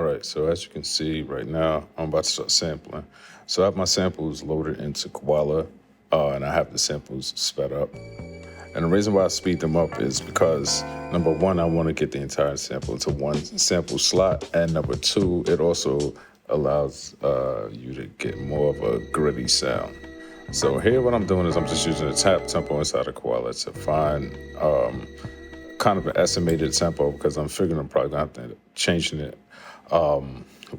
right, so as you can see right now, I'm about to start sampling. So I have my samples loaded into Koala, and I have the samples sped up. And the reason why I speed them up is because number one, I want to get the entire sample into one sample slot, and number two, it also allows you to get more of a gritty sound. So here, what I'm doing is I'm just using a tap tempo inside of Koala to find kind of an estimated tempo because I'm figuring I'm probably gonna have to end up changing it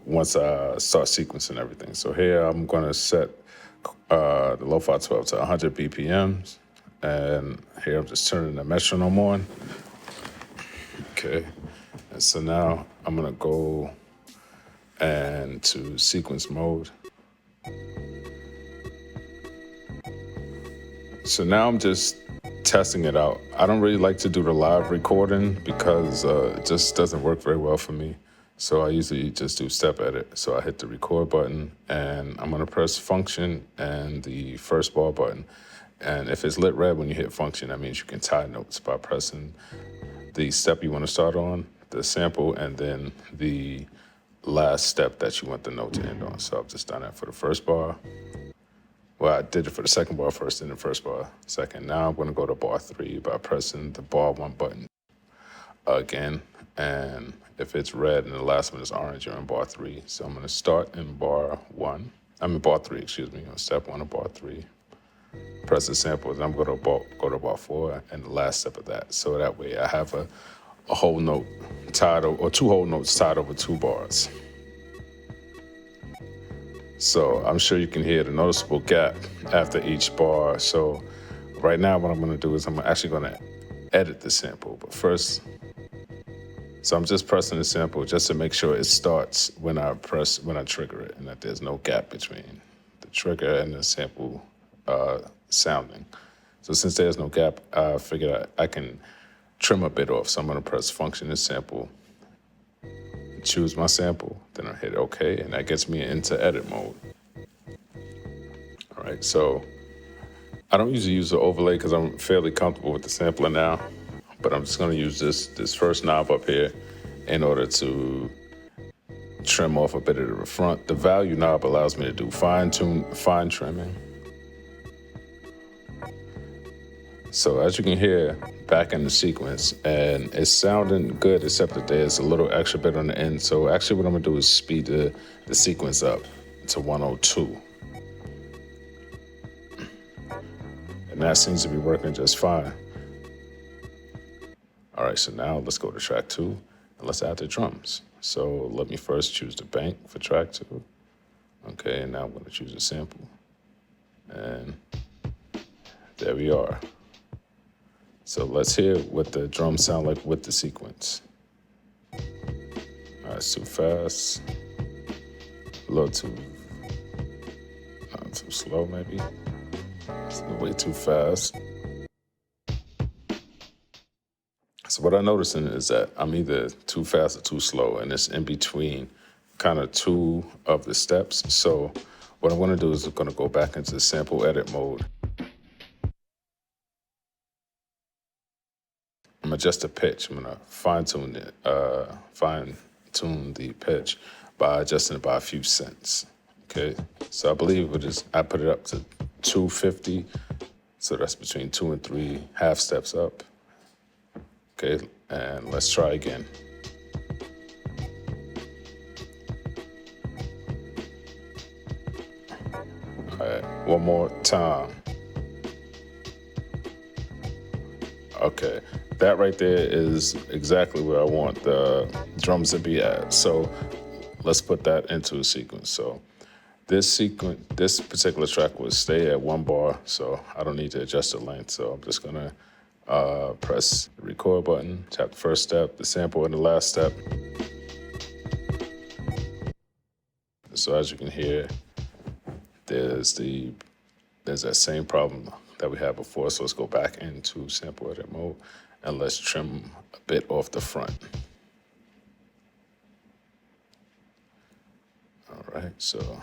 once I start sequencing everything. So here I'm gonna set the Lo-Fi 12 to 100 BPMs, and here I'm just turning the metronome on. Okay, and so now I'm gonna go and to sequence mode. So now I'm just testing it out. I don't really like to do the live recording because it just doesn't work very well for me. So I usually just do step edit. So I hit the record button and I'm gonna press function and the first bar button. And if it's lit red when you hit function, that means you can tie notes by pressing the step you want to start on, the sample, and then the last step that you want the note to end on. So I've just done that for the first bar. Well, I did it for the second bar first, then the first bar second. Now I'm going to go to bar 3 by pressing the bar 1 button again. And if it's red and the last one is orange, you're in bar 3. So I'm going to start in bar 3, excuse me, on step 1 of bar 3. Press the sample, then I'm going to go to bar 4 and the last step of that. So that way I have a whole note tied over, or 2 whole notes tied over 2 bars. So I'm sure you can hear the noticeable gap after each bar. So right now what I'm gonna do is I'm actually gonna edit the sample. But first, so I'm just pressing the sample just to make sure it starts when I trigger it and that there's no gap between the trigger and the sample sounding. So since there's no gap, I figured I can trim a bit off. So I'm gonna press function and sample, choose my sample, then I hit OK, and that gets me into edit mode. All right, so I don't usually use the overlay because I'm fairly comfortable with the sampler now, but I'm just gonna use this first knob up here in order to trim off a bit of the front. The value knob allows me to do fine trimming. So as you can hear back in the sequence, and it's sounding good except that there's a little extra bit on the end. So actually what I'm gonna do is speed the sequence up to 102. And that seems to be working just fine. All right, so now let's go to track 2 and let's add the drums. So let me first choose the bank for track 2. Okay, and now I'm gonna choose a sample. And there we are. So let's hear what the drums sound like with the sequence. All right, it's too fast. A little too slow maybe. It's way too fast. So what I'm noticing is that I'm either too fast or too slow, and it's in between kind of 2 of the steps. So what I'm gonna do is I'm gonna go back into sample edit mode. I'm gonna adjust the pitch. I'm gonna fine tune the pitch by adjusting it by a few cents. Okay, so I believe I put it up to 250. So that's between 2 and 3 half steps up. Okay, and let's try again. All right, one more time. Okay, that right there is exactly where I want the drums to be at. So let's put that into a sequence. So this particular track will stay at 1 bar, so I don't need to adjust the length. So I'm just gonna press the record button, tap the first step, the sample, and the last step. So as you can hear, there's that same problem that we had before. So let's go back into sample edit mode and let's trim a bit off the front. All right, so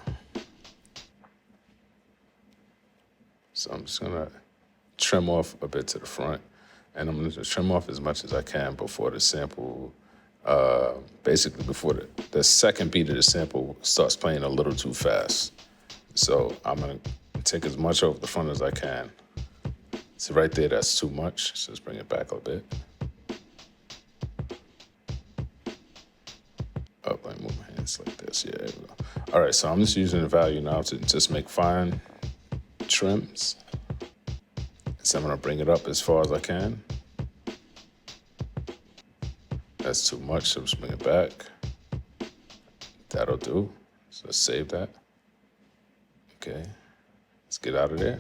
I'm just gonna trim off a bit to the front, and I'm gonna trim off as much as I can before the sample basically before the second beat of the sample starts playing a little too fast. So I'm gonna take as much over the front as I can. So right there, that's too much. So let's bring it back a bit. Oh, let me move my hands like this. Yeah, there we go. All right, so I'm just using the value now to just make fine trims. So I'm gonna bring it up as far as I can. That's too much, so just bring it back. That'll do. So let's save that. Okay, let's get out of there.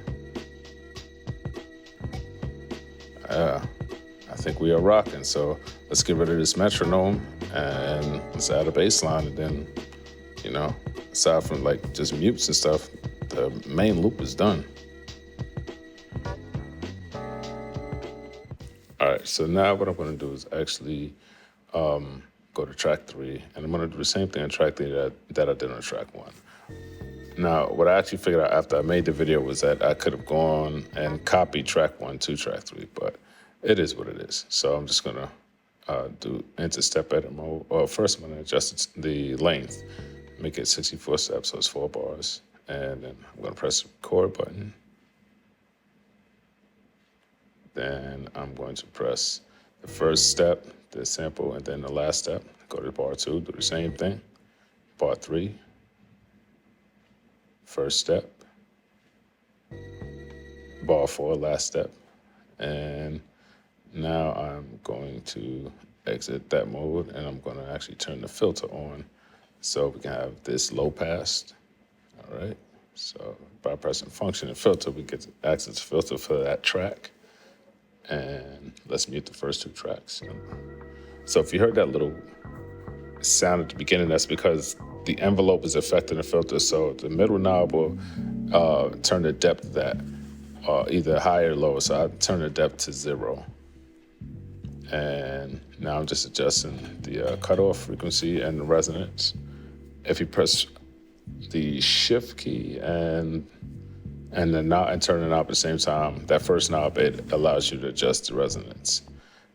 I think we are rocking. So let's get rid of this metronome and let's add a bass line. And then, you know, aside from like just mutes and stuff, the main loop is done. All right, so now what I'm gonna do is actually go to track 3, and I'm gonna do the same thing on track 3 that I did on track 1. Now, what I actually figured out after I made the video was that I could have gone and copied track 1 to track 3, but it is what it is. So I'm just gonna do enter step edit mode. Well, first I'm gonna adjust the length, make it 64 steps, so it's 4 bars, and then I'm gonna press the record button. Then I'm going to press the first step, the sample, and then the last step. Go to bar 2, do the same thing. Bar 3, first step. Bar 4, last step. And now I'm going to exit that mode, and I'm going to actually turn the filter on so we can have this low pass. All right. So by pressing function and filter, we get to access the filter for that track. And let's mute the first 2 tracks. So if you heard that little sound at the beginning, that's because the envelope is affecting the filter. So the middle knob will turn the depth of that either higher or lower. So I turn the depth to 0. And now I'm just adjusting the cutoff frequency and the resonance. If you press the shift key and the knob and turn the knob at the same time, that first knob, it allows you to adjust the resonance.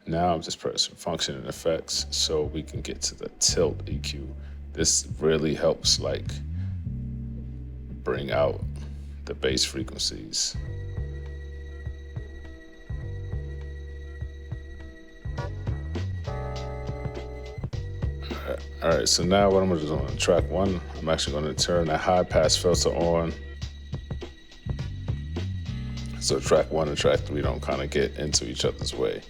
Now I'm just pressing function and effects so we can get to the tilt EQ. This really helps like bring out the bass frequencies. All right, so now what I'm gonna do on track 1, I'm actually gonna turn the high pass filter on. So track 1 and track 3 don't kind of get into each other's way.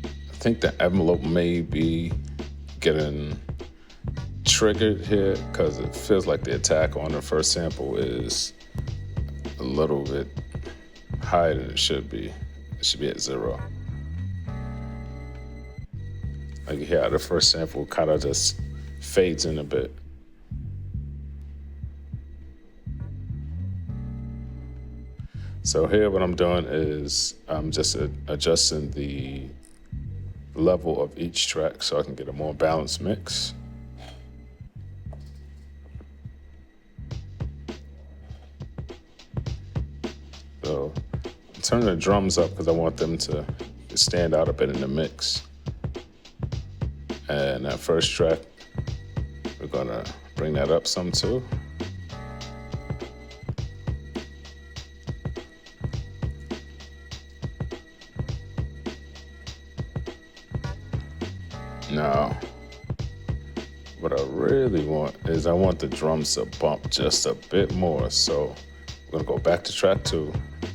I think the envelope may be getting triggered here because it feels like the attack on the first sample is a little bit higher than it should be. It should be at 0. Like here, the first sample kind of just fades in a bit. So here what I'm doing is I'm just adjusting the level of each track so I can get a more balanced mix. So I'm turning the drums up because I want them to stand out a bit in the mix. And that first track, we're gonna bring that up some too. Now, what I really want is I want the drums to bump just a bit more. So we're gonna go back to track 2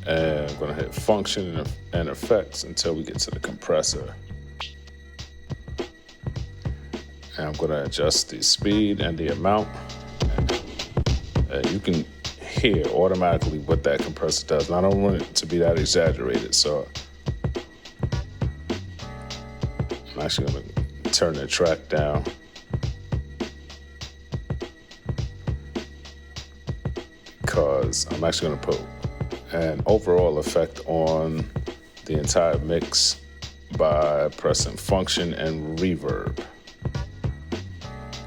and I'm gonna hit function and effects until we get to the compressor. And I'm gonna adjust the speed and the amount. And you can hear automatically what that compressor does. And I don't want it to be that exaggerated, so I'm actually gonna turn the track down. Because I'm actually gonna put an overall effect on the entire mix by pressing function and reverb.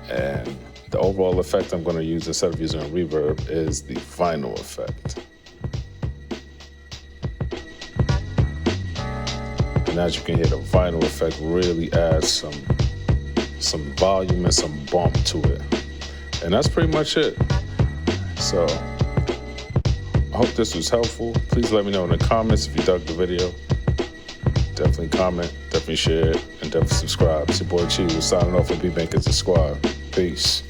And the overall effect I'm going to use instead of using a reverb is the vinyl effect. And as you can hear, the vinyl effect really adds some volume and some bump to it. And that's pretty much it. So I hope this was helpful. Please let me know in the comments if you dug the video. Definitely comment, definitely share it, and definitely subscribe. It's your boy Chi. We're signing off and be making the squad. Peace.